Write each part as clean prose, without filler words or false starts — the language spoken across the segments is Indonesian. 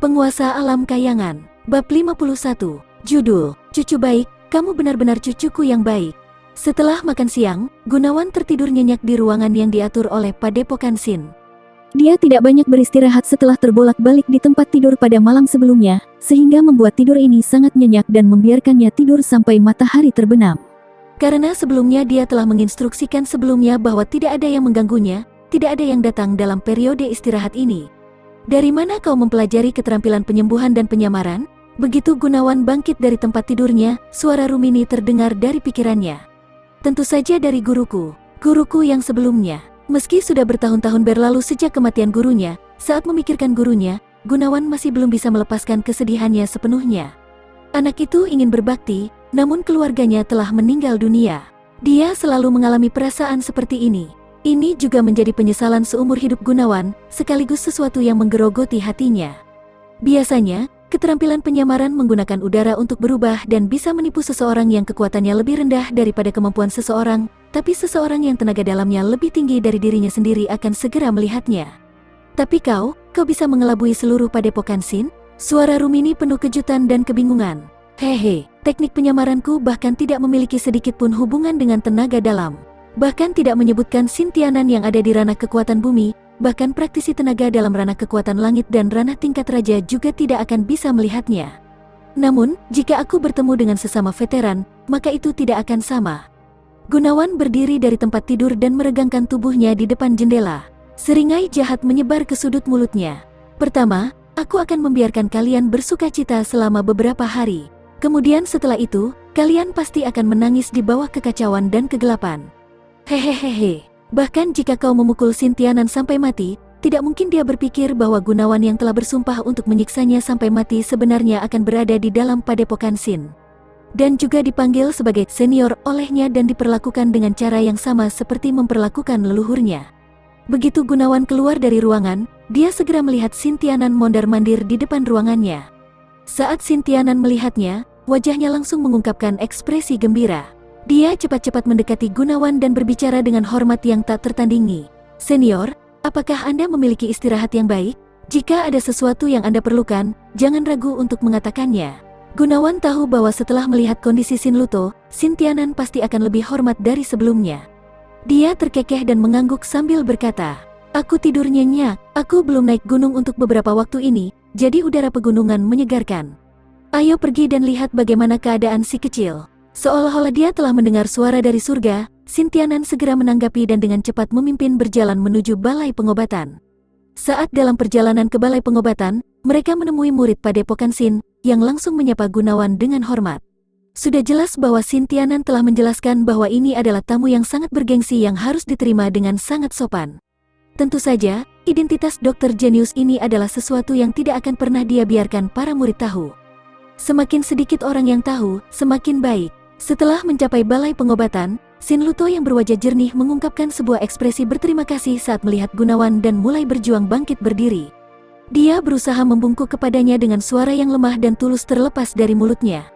Penguasa Alam Kayangan. Bab 51. Judul, Cucu Baik, Kamu Benar-Benar Cucuku Yang Baik. Setelah makan siang, Gunawan tertidur nyenyak di ruangan yang diatur oleh Padepokan Sin. Dia tidak banyak beristirahat setelah terbolak-balik di tempat tidur pada malam sebelumnya, sehingga membuat tidur ini sangat nyenyak dan membiarkannya tidur sampai matahari terbenam. Karena sebelumnya dia telah menginstruksikan sebelumnya bahwa tidak ada yang mengganggunya, tidak ada yang datang dalam periode istirahat ini. Dari mana kau mempelajari keterampilan penyembuhan dan penyamaran? Begitu Gunawan bangkit dari tempat tidurnya, suara Rumini terdengar dari pikirannya. Tentu saja dari guruku yang sebelumnya. Meski sudah bertahun-tahun berlalu sejak kematian gurunya, saat memikirkan gurunya, Gunawan masih belum bisa melepaskan kesedihannya sepenuhnya. Anak itu ingin berbakti, namun keluarganya telah meninggal dunia. Dia selalu mengalami perasaan seperti ini. Ini juga menjadi penyesalan seumur hidup Gunawan, sekaligus sesuatu yang menggerogoti hatinya. Biasanya, keterampilan penyamaran menggunakan udara untuk berubah dan bisa menipu seseorang yang kekuatannya lebih rendah daripada kemampuan seseorang, tapi seseorang yang tenaga dalamnya lebih tinggi dari dirinya sendiri akan segera melihatnya. Tapi kau bisa mengelabui seluruh Padepokan Sin? Suara Rumini penuh kejutan dan kebingungan. Hehe, teknik penyamaranku bahkan tidak memiliki sedikit pun hubungan dengan tenaga dalam. Bahkan tidak menyebutkan Sin Tianan yang ada di ranah kekuatan bumi, bahkan praktisi tenaga dalam ranah kekuatan langit dan ranah tingkat raja juga tidak akan bisa melihatnya. Namun, jika aku bertemu dengan sesama veteran, maka itu tidak akan sama. Gunawan berdiri dari tempat tidur dan meregangkan tubuhnya di depan jendela. Seringai jahat menyebar ke sudut mulutnya. Pertama, aku akan membiarkan kalian bersukacita selama beberapa hari. Kemudian setelah itu, kalian pasti akan menangis di bawah kekacauan dan kegelapan. Hehehehe, bahkan jika kau memukul Sin Tianan sampai mati, tidak mungkin dia berpikir bahwa Gunawan yang telah bersumpah untuk menyiksanya sampai mati sebenarnya akan berada di dalam Padepokan Sin. Dan juga dipanggil sebagai senior olehnya dan diperlakukan dengan cara yang sama seperti memperlakukan leluhurnya. Begitu Gunawan keluar dari ruangan, dia segera melihat Sin Tianan mondar-mandir di depan ruangannya. Saat Sin Tianan melihatnya, wajahnya langsung mengungkapkan ekspresi gembira. Dia cepat-cepat mendekati Gunawan dan berbicara dengan hormat yang tak tertandingi. Senior, apakah Anda memiliki istirahat yang baik? Jika ada sesuatu yang Anda perlukan, jangan ragu untuk mengatakannya. Gunawan tahu bahwa setelah melihat kondisi Sin Luto, Sin Tianan pasti akan lebih hormat dari sebelumnya. Dia terkekeh dan mengangguk sambil berkata, "Aku tidur nyenyak, aku belum naik gunung untuk beberapa waktu ini, jadi udara pegunungan menyegarkan. Ayo pergi dan lihat bagaimana keadaan si kecil." Seolah-olah dia telah mendengar suara dari surga, Sin Tianan segera menanggapi dan dengan cepat memimpin berjalan menuju balai pengobatan. Saat dalam perjalanan ke balai pengobatan, mereka menemui murid Padepokan Sin, yang langsung menyapa Gunawan dengan hormat. Sudah jelas bahwa Sin Tianan telah menjelaskan bahwa ini adalah tamu yang sangat bergengsi yang harus diterima dengan sangat sopan. Tentu saja, identitas Dr. Jenius ini adalah sesuatu yang tidak akan pernah dia biarkan para murid tahu. Semakin sedikit orang yang tahu, semakin baik. Setelah mencapai balai pengobatan, Sin Luto yang berwajah jernih mengungkapkan sebuah ekspresi berterima kasih saat melihat Gunawan dan mulai berjuang bangkit berdiri. Dia berusaha membungkuk kepadanya dengan suara yang lemah dan tulus terlepas dari mulutnya.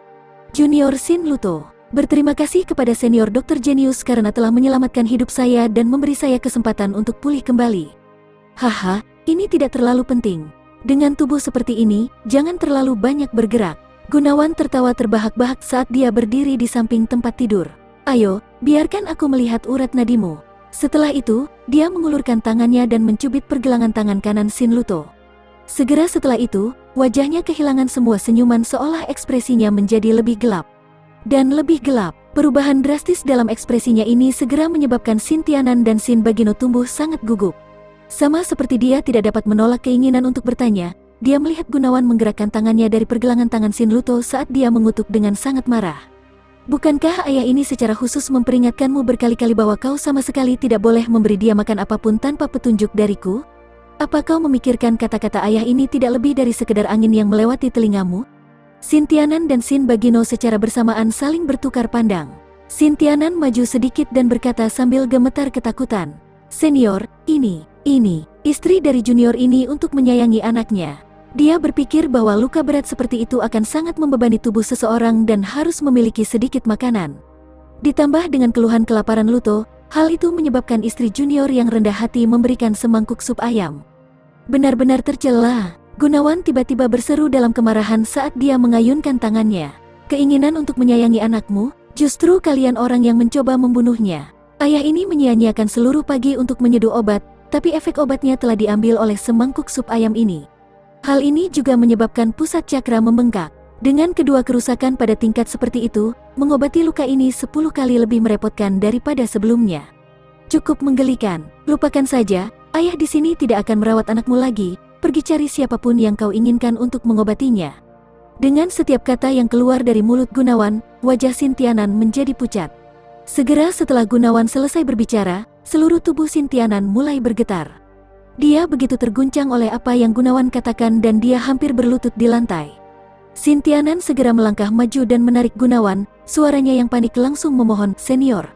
Junior Sin Luto, berterima kasih kepada senior Dr. Jenius karena telah menyelamatkan hidup saya dan memberi saya kesempatan untuk pulih kembali. Haha, ini tidak terlalu penting. Dengan tubuh seperti ini, jangan terlalu banyak bergerak. Gunawan tertawa terbahak-bahak saat dia berdiri di samping tempat tidur. Ayo, biarkan aku melihat urat nadimu. Setelah itu, dia mengulurkan tangannya dan mencubit pergelangan tangan kanan Sin Luto. Segera setelah itu, wajahnya kehilangan semua senyuman seolah ekspresinya menjadi lebih gelap. Dan lebih gelap, perubahan drastis dalam ekspresinya ini segera menyebabkan Sin Tianan dan Sin Bagino tumbuh sangat gugup. Sama seperti dia tidak dapat menolak keinginan untuk bertanya, dia melihat Gunawan menggerakkan tangannya dari pergelangan tangan Sin Luto saat dia mengutuk dengan sangat marah. Bukankah ayah ini secara khusus memperingatkanmu berkali-kali bahwa kau sama sekali tidak boleh memberi dia makan apapun tanpa petunjuk dariku? Apa kau memikirkan kata-kata ayah ini tidak lebih dari sekedar angin yang melewati telingamu? Sin Tianan dan Sin Bagino secara bersamaan saling bertukar pandang. Sin Tianan maju sedikit dan berkata sambil gemetar ketakutan, "Senior, ini istri dari junior ini untuk menyayangi anaknya." Dia berpikir bahwa luka berat seperti itu akan sangat membebani tubuh seseorang dan harus memiliki sedikit makanan. Ditambah dengan keluhan kelaparan Luto, hal itu menyebabkan istri junior yang rendah hati memberikan semangkuk sup ayam. Benar-benar tercela. Gunawan tiba-tiba berseru dalam kemarahan saat dia mengayunkan tangannya. Keinginan untuk menyayangi anakmu, justru kalian orang yang mencoba membunuhnya. Ayah ini menyia-nyiakan seluruh pagi untuk menyeduh obat, tapi efek obatnya telah diambil oleh semangkuk sup ayam ini. Hal ini juga menyebabkan pusat cakra membengkak. Dengan kedua kerusakan pada tingkat seperti itu, mengobati luka ini 10 kali lebih merepotkan daripada sebelumnya. Cukup menggelikan. Lupakan saja, ayah di sini tidak akan merawat anakmu lagi. Pergi cari siapapun yang kau inginkan untuk mengobatinya. Dengan setiap kata yang keluar dari mulut Gunawan, wajah Sintianan menjadi pucat. Segera setelah Gunawan selesai berbicara, seluruh tubuh Sintianan mulai bergetar. Dia begitu terguncang oleh apa yang Gunawan katakan dan dia hampir berlutut di lantai. Sintianan segera melangkah maju dan menarik Gunawan, suaranya yang panik langsung memohon, "Senior.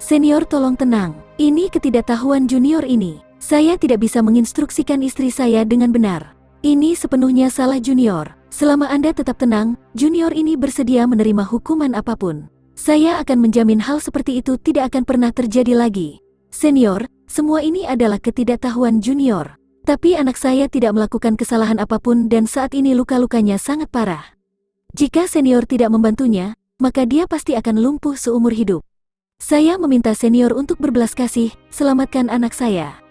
Senior, tolong tenang. Ini ketidaktahuan junior ini. Saya tidak bisa menginstruksikan istri saya dengan benar. Ini sepenuhnya salah junior. Selama Anda tetap tenang, junior ini bersedia menerima hukuman apapun. Saya akan menjamin hal seperti itu tidak akan pernah terjadi lagi. Senior, semua ini adalah ketidaktahuan junior. Tapi anak saya tidak melakukan kesalahan apapun dan saat ini luka-lukanya sangat parah. Jika senior tidak membantunya, maka dia pasti akan lumpuh seumur hidup. Saya meminta senior untuk berbelas kasih, selamatkan anak saya."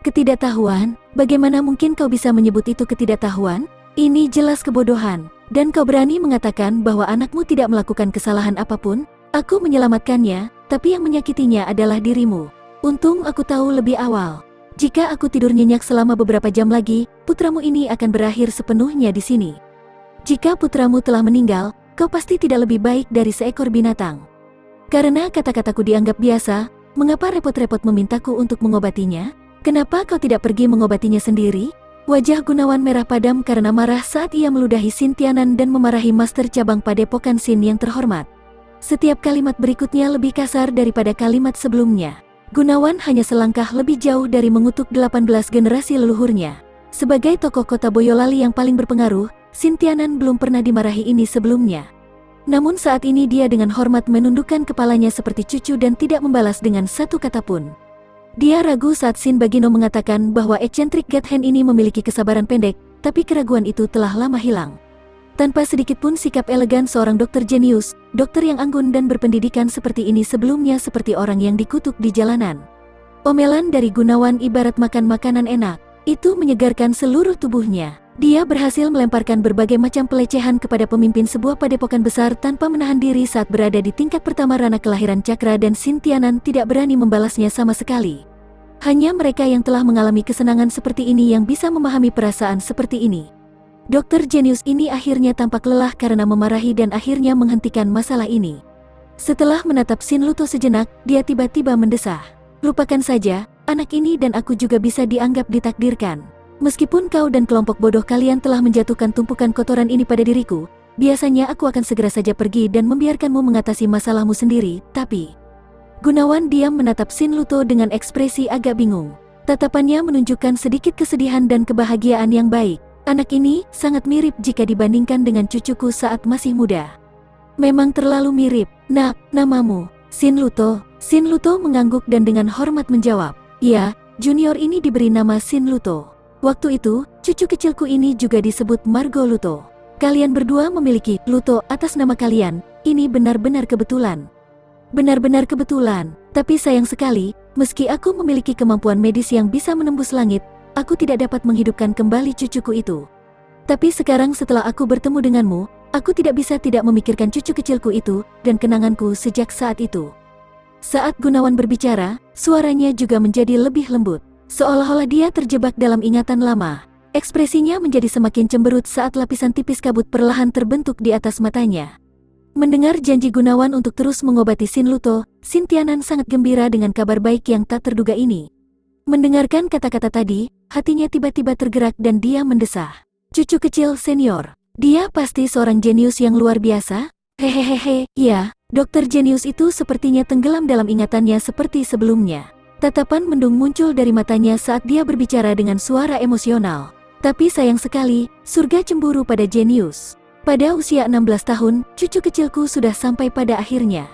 Ketidaktahuan? Bagaimana mungkin kau bisa menyebut itu ketidaktahuan? Ini jelas kebodohan. Dan kau berani mengatakan bahwa anakmu tidak melakukan kesalahan apapun? Aku menyelamatkannya, tapi yang menyakitinya adalah dirimu. Untung aku tahu lebih awal. Jika aku tidur nyenyak selama beberapa jam lagi, putramu ini akan berakhir sepenuhnya di sini. Jika putramu telah meninggal, kau pasti tidak lebih baik dari seekor binatang. Karena kata-kataku dianggap biasa, mengapa repot-repot memintaku untuk mengobatinya? Kenapa kau tidak pergi mengobatinya sendiri? Wajah Gunawan merah padam karena marah saat ia meludahi Sintianan dan memarahi master cabang Padepokan Sin yang terhormat. Setiap kalimat berikutnya lebih kasar daripada kalimat sebelumnya. Gunawan hanya selangkah lebih jauh dari mengutuk 18 generasi leluhurnya. Sebagai tokoh kota Boyolali yang paling berpengaruh, Sintianan belum pernah dimarahi ini sebelumnya. Namun saat ini dia dengan hormat menundukkan kepalanya seperti cucu dan tidak membalas dengan satu kata pun. Dia ragu saat Sin Bagino mengatakan bahwa eccentric Gathen ini memiliki kesabaran pendek, tapi keraguan itu telah lama hilang. Tanpa sedikit pun sikap elegan seorang dokter jenius, dokter yang anggun dan berpendidikan seperti ini sebelumnya seperti orang yang dikutuk di jalanan. Omelan dari Gunawan ibarat makan makanan enak, itu menyegarkan seluruh tubuhnya. Dia berhasil melemparkan berbagai macam pelecehan kepada pemimpin sebuah padepokan besar tanpa menahan diri saat berada di tingkat pertama ranah kelahiran cakra dan Sintianan tidak berani membalasnya sama sekali. Hanya mereka yang telah mengalami kesenangan seperti ini yang bisa memahami perasaan seperti ini. Dokter jenius ini akhirnya tampak lelah karena memarahi dan akhirnya menghentikan masalah ini. Setelah menatap Sin Luto sejenak, dia tiba-tiba mendesah. "Lupakan saja, anak ini dan aku juga bisa dianggap ditakdirkan. Meskipun kau dan kelompok bodoh kalian telah menjatuhkan tumpukan kotoran ini pada diriku, biasanya aku akan segera saja pergi dan membiarkanmu mengatasi masalahmu sendiri, tapi..." Gunawan diam menatap Sin Luto dengan ekspresi agak bingung. Tatapannya menunjukkan sedikit kesedihan dan kebahagiaan yang baik. "Anak ini sangat mirip jika dibandingkan dengan cucuku saat masih muda." "Memang terlalu mirip, Nak. Namamu Sin Luto?" Sin Luto mengangguk dan dengan hormat menjawab, "Ya, junior ini diberi nama Sin Luto. Waktu itu, cucu kecilku ini juga disebut Margo Luto. Kalian berdua memiliki Luto atas nama kalian, ini benar-benar kebetulan." "Benar-benar kebetulan, tapi sayang sekali, meski aku memiliki kemampuan medis yang bisa menembus langit, aku tidak dapat menghidupkan kembali cucuku itu. Tapi sekarang setelah aku bertemu denganmu, aku tidak bisa tidak memikirkan cucu kecilku itu, dan kenanganku sejak saat itu." Saat Gunawan berbicara, suaranya juga menjadi lebih lembut. Seolah-olah dia terjebak dalam ingatan lama. Ekspresinya menjadi semakin cemberut saat lapisan tipis kabut perlahan terbentuk di atas matanya. Mendengar janji Gunawan untuk terus mengobati Sin Luto, Sintianan sangat gembira dengan kabar baik yang tak terduga ini. Mendengarkan kata-kata tadi, hatinya tiba-tiba tergerak dan dia mendesah. "Cucu kecil senior, dia pasti seorang jenius yang luar biasa?" "Hehehe, ya." Dokter jenius itu sepertinya tenggelam dalam ingatannya seperti sebelumnya. Tatapan mendung muncul dari matanya saat dia berbicara dengan suara emosional. "Tapi sayang sekali, surga cemburu pada jenius. Pada usia 16 tahun, cucu kecilku sudah sampai pada akhirnya.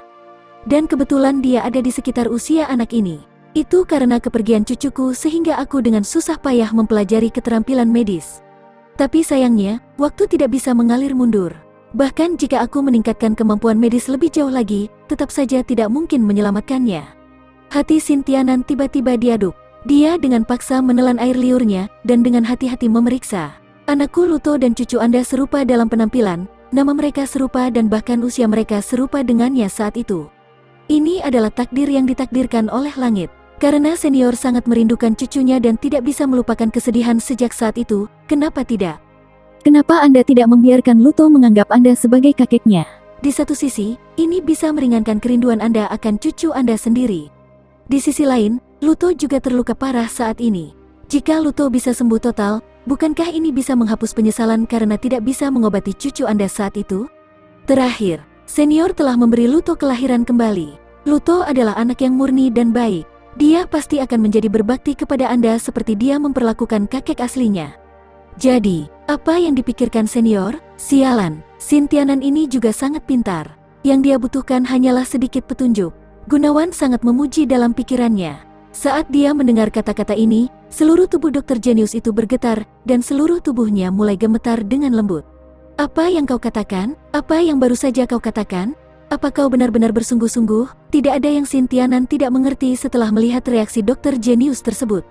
Dan kebetulan dia ada di sekitar usia anak ini. Itu karena kepergian cucuku sehingga aku dengan susah payah mempelajari keterampilan medis. Tapi sayangnya, waktu tidak bisa mengalir mundur. Bahkan jika aku meningkatkan kemampuan medis lebih jauh lagi, tetap saja tidak mungkin menyelamatkannya. Hati Sintianan tiba-tiba diaduk. Dia dengan paksa menelan air liurnya, dan dengan hati-hati memeriksa. Anakku Luto dan cucu Anda serupa dalam penampilan, nama mereka serupa dan bahkan usia mereka serupa dengannya saat itu. Ini adalah takdir yang ditakdirkan oleh langit. Karena senior sangat merindukan cucunya dan tidak bisa melupakan kesedihan sejak saat itu, kenapa tidak? Kenapa Anda tidak membiarkan Luto menganggap Anda sebagai kakeknya? Di satu sisi, ini bisa meringankan kerinduan Anda akan cucu Anda sendiri. Di sisi lain, Luto juga terluka parah saat ini. Jika Luto bisa sembuh total, bukankah ini bisa menghapus penyesalan karena tidak bisa mengobati cucu Anda saat itu? Terakhir, senior telah memberi Luto kelahiran kembali. Luto adalah anak yang murni dan baik. Dia pasti akan menjadi berbakti kepada Anda seperti dia memperlakukan kakek aslinya. Jadi, apa yang dipikirkan senior? Sialan, Sintianan ini juga sangat pintar. Yang dia butuhkan hanyalah sedikit petunjuk. Gunawan sangat memuji dalam pikirannya. Saat dia mendengar kata-kata ini, seluruh tubuh Dr. Jenius itu bergetar, dan seluruh tubuhnya mulai gemetar dengan lembut. Apa yang kau katakan? Apa yang baru saja kau katakan? Apa kau benar-benar bersungguh-sungguh? Tidak ada yang Sintianan tidak mengerti setelah melihat reaksi Dr. Jenius tersebut.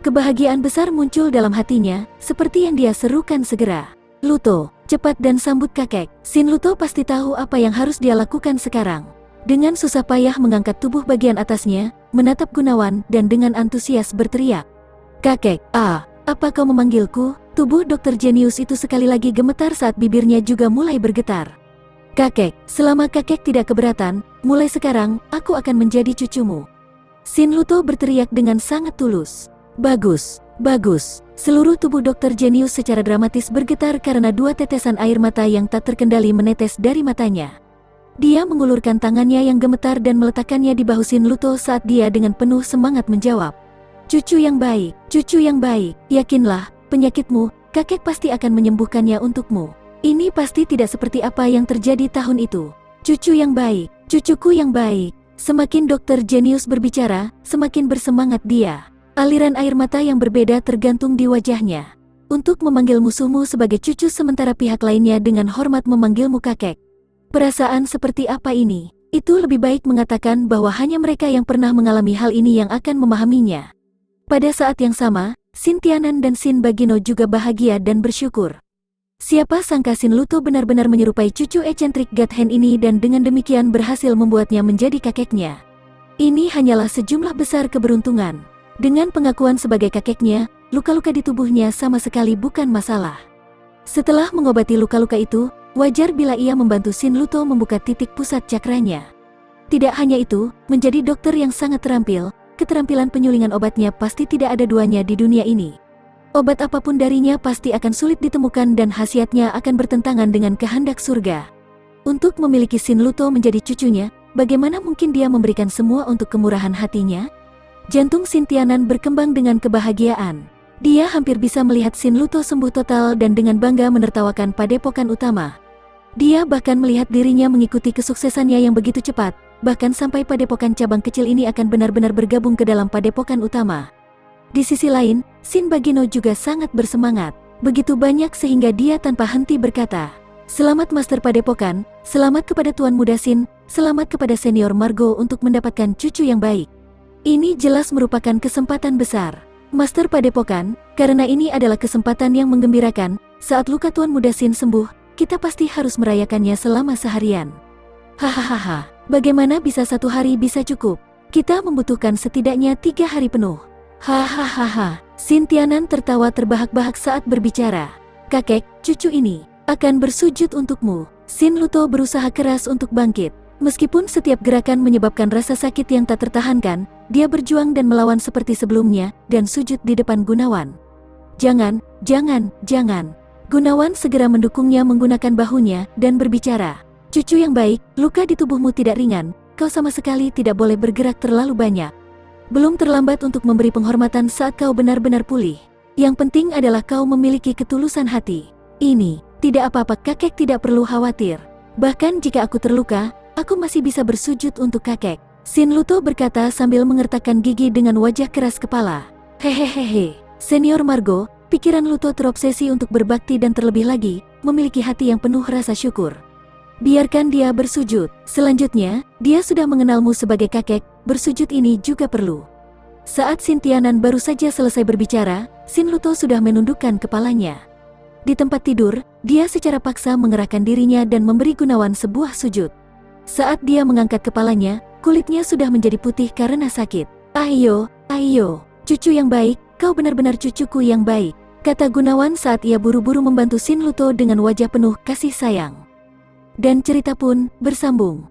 Kebahagiaan besar muncul dalam hatinya, seperti yang dia serukan segera. Luto, cepat dan sambut kakek. Sin Luto pasti tahu apa yang harus dia lakukan sekarang. Dengan susah payah mengangkat tubuh bagian atasnya, menatap Gunawan dan dengan antusias berteriak. Kakek, apa kau memanggilku? Tubuh Dr. Jenius itu sekali lagi gemetar saat bibirnya juga mulai bergetar. Kakek, selama kakek tidak keberatan, mulai sekarang, aku akan menjadi cucumu. Sin Luto berteriak dengan sangat tulus. Bagus, bagus. Seluruh tubuh Dr. Jenius secara dramatis bergetar karena dua tetesan air mata yang tak terkendali menetes dari matanya. Dia mengulurkan tangannya yang gemetar dan meletakkannya di bahu Sin Luto saat dia dengan penuh semangat menjawab. Cucu yang baik, yakinlah, penyakitmu, kakek pasti akan menyembuhkannya untukmu. Ini pasti tidak seperti apa yang terjadi tahun itu. Cucu yang baik, cucuku yang baik. Semakin Dr. Jenius berbicara, semakin bersemangat dia. Aliran air mata yang berbeda tergantung di wajahnya. Untuk memanggil musuhmu sebagai cucu sementara pihak lainnya dengan hormat memanggilmu kakek. Perasaan seperti apa ini? Itu lebih baik mengatakan bahwa hanya mereka yang pernah mengalami hal ini yang akan memahaminya. Pada saat yang sama, Sintianan dan Sin Bagino juga bahagia dan bersyukur. Siapa sangka Sin Luto benar-benar menyerupai cucu eksentrik Gathen ini dan dengan demikian berhasil membuatnya menjadi kakeknya. Ini hanyalah sejumlah besar keberuntungan. Dengan pengakuan sebagai kakeknya, luka-luka di tubuhnya sama sekali bukan masalah. Setelah mengobati luka-luka itu, wajar bila ia membantu Sin Luto membuka titik pusat cakranya. Tidak hanya itu, menjadi dokter yang sangat terampil, keterampilan penyulingan obatnya pasti tidak ada duanya di dunia ini. Obat apapun darinya pasti akan sulit ditemukan dan khasiatnya akan bertentangan dengan kehendak surga. Untuk memiliki Sin Luto menjadi cucunya, bagaimana mungkin dia memberikan semua untuk kemurahan hatinya? Jantung Sintianan berkembang dengan kebahagiaan. Dia hampir bisa melihat Sin Luto sembuh total dan dengan bangga menertawakan padepokan utama. Dia bahkan melihat dirinya mengikuti kesuksesannya yang begitu cepat, bahkan sampai padepokan cabang kecil ini akan benar-benar bergabung ke dalam padepokan utama. Di sisi lain, Sin Bagino juga sangat bersemangat, begitu banyak sehingga dia tanpa henti berkata, "Selamat Master Padepokan, selamat kepada Tuan Muda Sin, selamat kepada Senior Margo untuk mendapatkan cucu yang baik. Ini jelas merupakan kesempatan besar. Master Padepokan, karena ini adalah kesempatan yang menggembirakan, saat luka Tuan Muda Sin sembuh, kita pasti harus merayakannya selama seharian." Hahaha, bagaimana bisa 1 hari bisa cukup? Kita membutuhkan setidaknya 3 hari penuh. Hahaha, Sintianan tertawa terbahak-bahak saat berbicara. Kakek, cucu ini akan bersujud untukmu. Sin Luto berusaha keras untuk bangkit. Meskipun setiap gerakan menyebabkan rasa sakit yang tak tertahankan, dia berjuang dan melawan seperti sebelumnya, dan sujud di depan Gunawan. Jangan. Gunawan segera mendukungnya menggunakan bahunya, dan berbicara. Cucu yang baik, luka di tubuhmu tidak ringan, kau sama sekali tidak boleh bergerak terlalu banyak. Belum terlambat untuk memberi penghormatan saat kau benar-benar pulih. Yang penting adalah kau memiliki ketulusan hati. Ini, tidak apa-apa kakek tidak perlu khawatir. Bahkan jika aku terluka, aku masih bisa bersujud untuk kakek. Sin Luto berkata sambil mengertakkan gigi dengan wajah keras kepala. Hehehehe, Senior Margo, Pikiran Luto terobsesi untuk berbakti dan terlebih lagi, memiliki hati yang penuh rasa syukur. Biarkan dia bersujud. Selanjutnya, dia sudah mengenalmu sebagai kakek, bersujud ini juga perlu. Saat Sin Tianan baru saja selesai berbicara, Sin Luto sudah menundukkan kepalanya. Di tempat tidur, dia secara paksa mengerahkan dirinya dan memberi Gunawan sebuah sujud. Saat dia mengangkat kepalanya, kulitnya sudah menjadi putih karena sakit. Ayo, cucu yang baik, kau benar-benar cucuku yang baik, kata Gunawan saat ia buru-buru membantu Sin Luto dengan wajah penuh kasih sayang. Dan cerita pun bersambung.